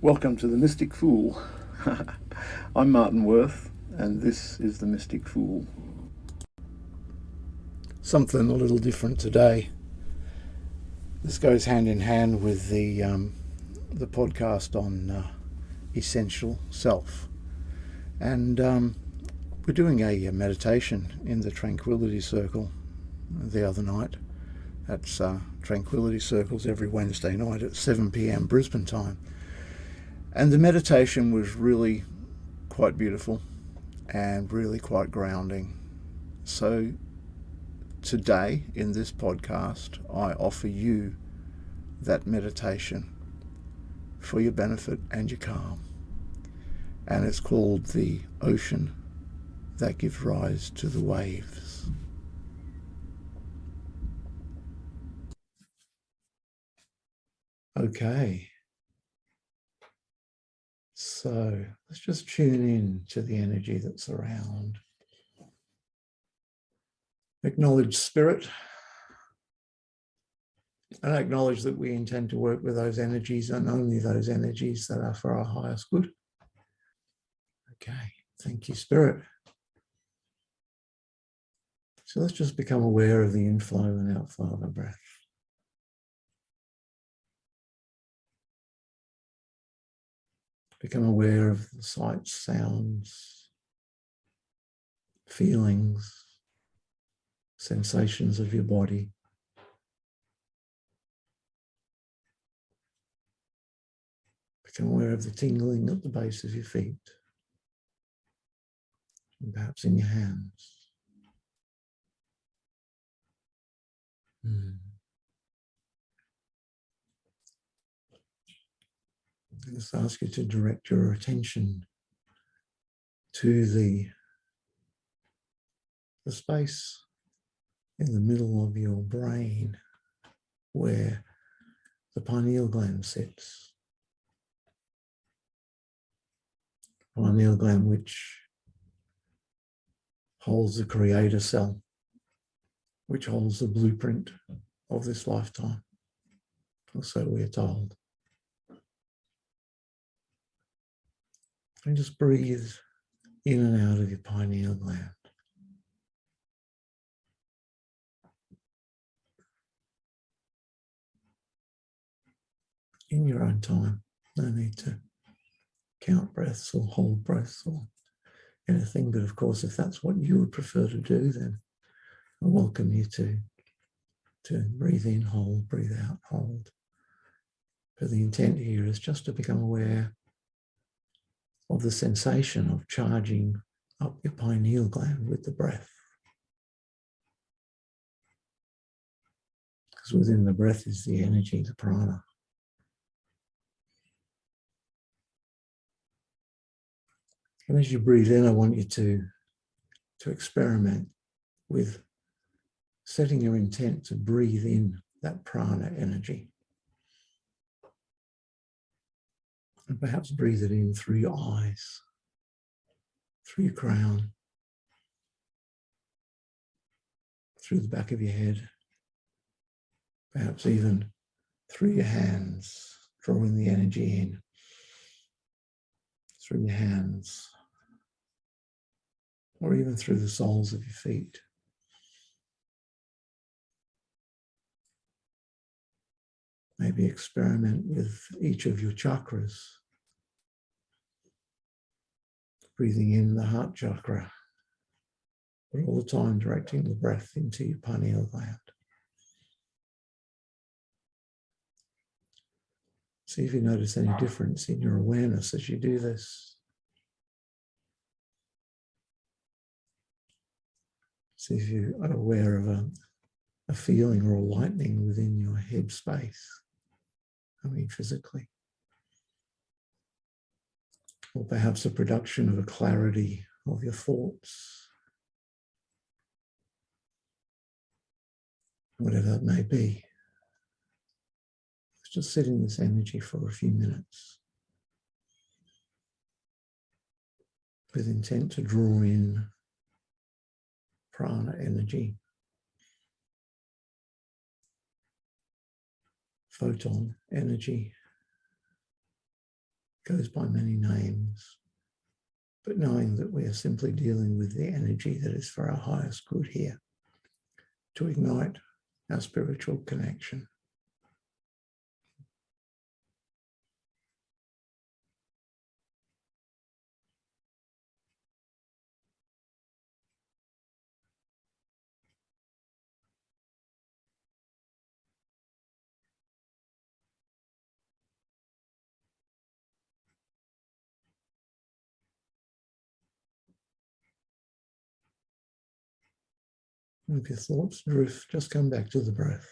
Welcome to the Mystic Fool. I'm Martin Worth, and this is the Mystic Fool. Something a little different today. This goes hand in hand with the podcast on essential self, and we're doing a meditation in the Tranquility Circle the other night. That's Tranquility Circles every Wednesday night at 7 p.m. Brisbane time. And the meditation was really quite beautiful and really quite grounding. So today in this podcast, I offer you that meditation for your benefit and your calm. And it's called the ocean that gives rise to the waves. Okay. So let's just tune in to the energy that's around. Acknowledge spirit, and acknowledge that we intend to work with those energies and only those energies that are for our highest good. Okay, thank you, spirit. So let's just become aware of the inflow and outflow of our breath. Become aware of the sights, sounds, feelings, sensations of your body. Become aware of the tingling at the base of your feet, and perhaps in your hands. I just ask you to direct your attention to the space in the middle of your brain where the pineal gland sits. Pineal gland which holds the creator cell, which holds the blueprint of this lifetime, or so we are told. And just breathe in and out of your pineal gland. In your own time. No need to count breaths or hold breaths or anything, but of course, if that's what you would prefer to do, then I welcome you to breathe in, hold, breathe out, hold. But the intent here is just to become aware of the sensation of charging up your pineal gland with the breath. Because within the breath is the energy, the prana. And as you breathe in, I want you to experiment with setting your intent to breathe in that prana energy. And perhaps breathe it in through your eyes, through your crown, through the back of your head, perhaps even through your hands, drawing the energy in through your hands, or even through the soles of your feet. Maybe experiment with each of your chakras. Breathing in the heart chakra, but all the time directing the breath into your pineal gland. See if you notice any difference in your awareness as you do this. See if you are aware of a feeling or a lightening within your head space, I mean physically. Or perhaps a production of a clarity of your thoughts, whatever that may be. Let's just sit in this energy for a few minutes with intent to draw in prana energy, photon energy, goes by many names, but knowing that we are simply dealing with the energy that is for our highest good here, to ignite our spiritual connection. And if your thoughts drift, just come back to the breath.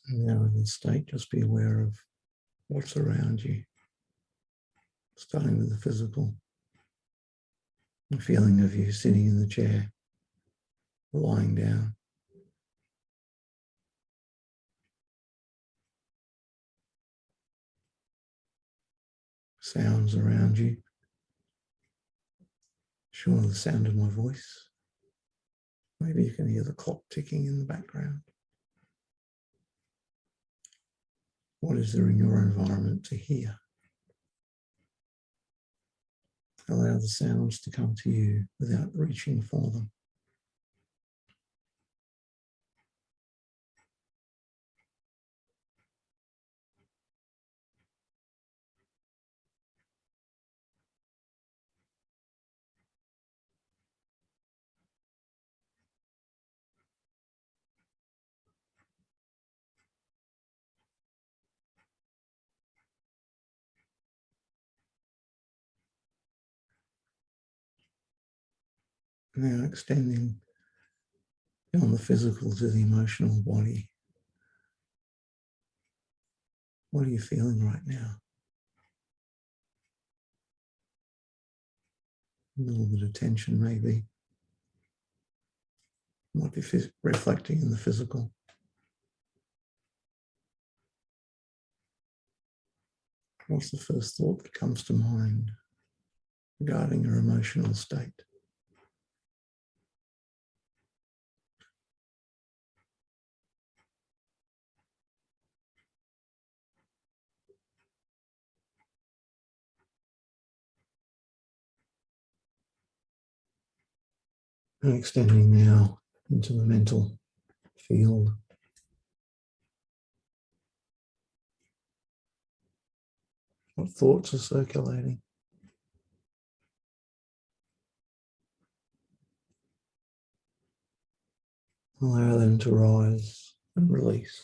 And now in this state, just be aware of what's around you, starting with the physical. The feeling of you sitting in the chair, lying down. Sounds around you. Sure, the sound of my voice. Maybe you can hear the clock ticking in the background. What is there in your environment to hear? Allow the sounds to come to you without reaching for them. Now extending beyond the physical to the emotional body. What are you feeling right now? A little bit of tension maybe. Might be reflecting in the physical. What's the first thought that comes to mind regarding your emotional state? And extending now into the mental field. What thoughts are circulating? Allow them to rise and release.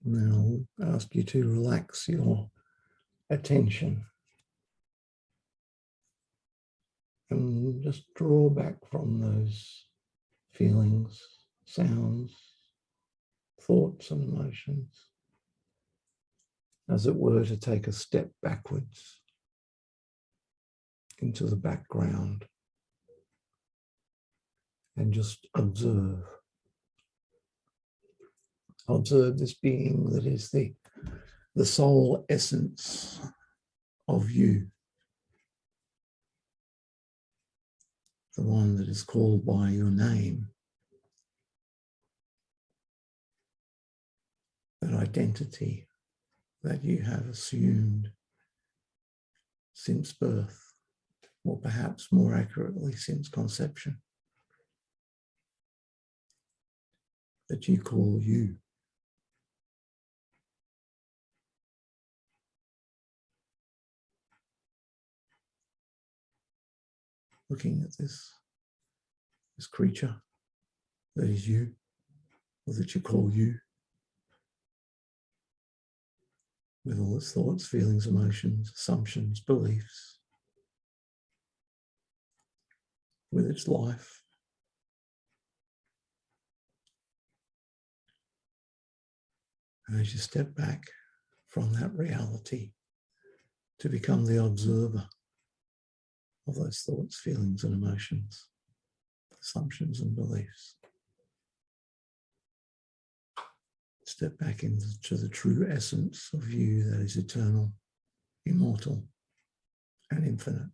Now I'll ask you to relax your attention and just draw back from those feelings, sounds, thoughts and emotions, as it were, to take a step backwards into the background and just observe. Observe this being that is the the soul essence of you, the one that is called by your name, that identity that you have assumed since birth, or perhaps more accurately, since conception, that you call you. Looking at this creature that is you, or that you call you, with all its thoughts, feelings, emotions, assumptions, beliefs, with its life. And as you step back from that reality to become the observer of those thoughts, feelings, and emotions, assumptions, and beliefs, step back into the true essence of you that is eternal, immortal, and infinite.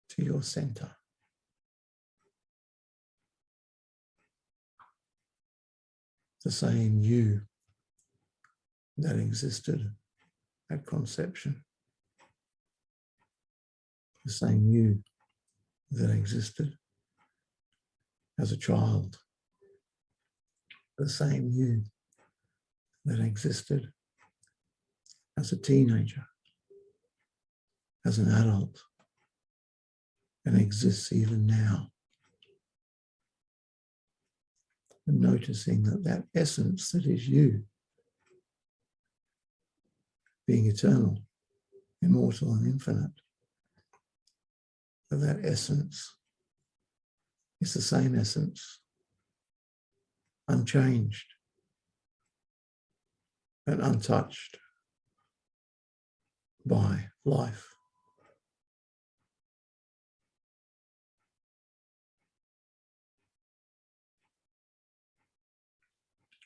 To your center. The same you that existed at conception. The same you that existed as a child. The same you that existed as a teenager, as an adult, and exists even now. And noticing that essence that is you, being eternal, immortal, and infinite, that essence is the same essence, unchanged and untouched by life.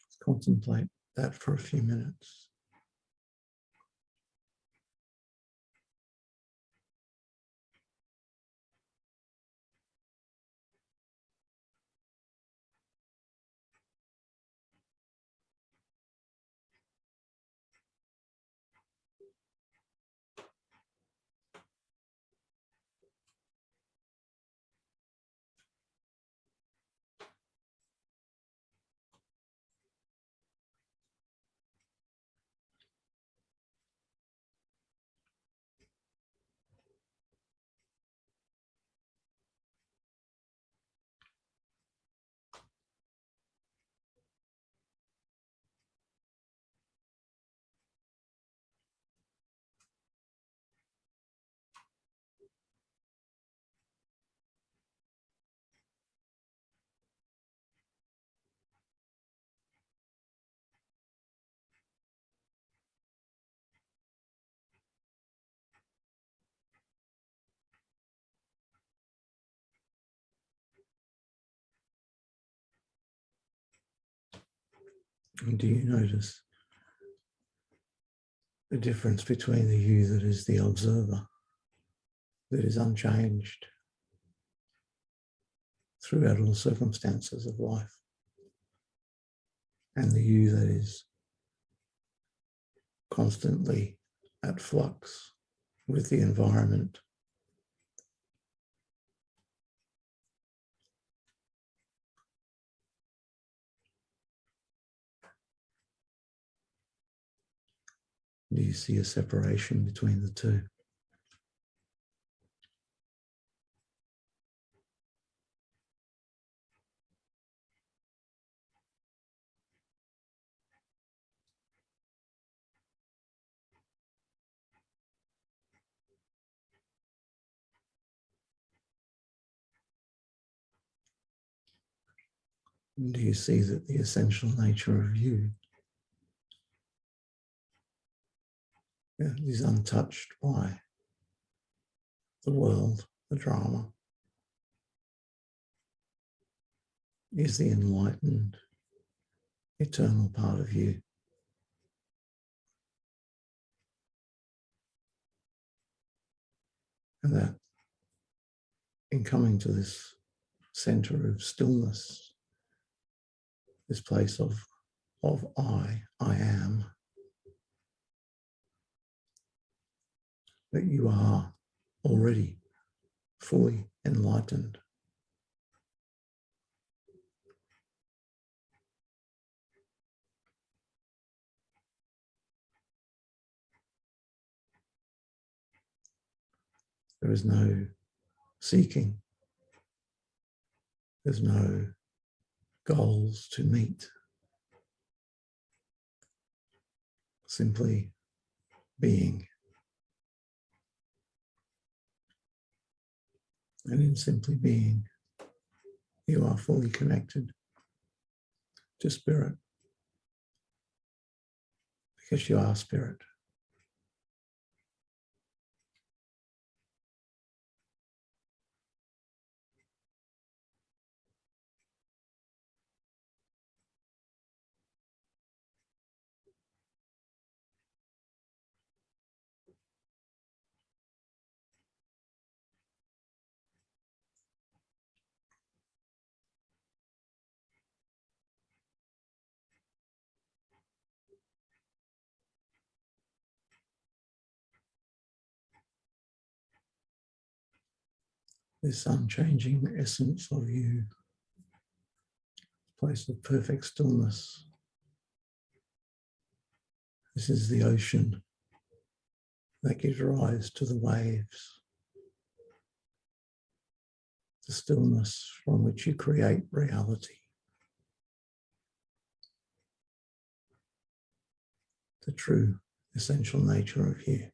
Let's contemplate that for a few minutes. And do you notice the difference between the you that is the observer, that is unchanged throughout all circumstances of life, and the you that is constantly at flux with the environment? Do you see a separation between the two? Do you see that the essential nature of you is untouched by the world, the drama, is the enlightened, eternal part of you. And that in coming to this center of stillness, this place of I am, that you are already fully enlightened. There is no seeking. There's no goals to meet. Simply being. And in simply being, you are fully connected to spirit, because you are spirit. This unchanging essence of you, place of perfect stillness. This is the ocean that gives rise to the waves, the stillness from which you create reality, the true essential nature of you.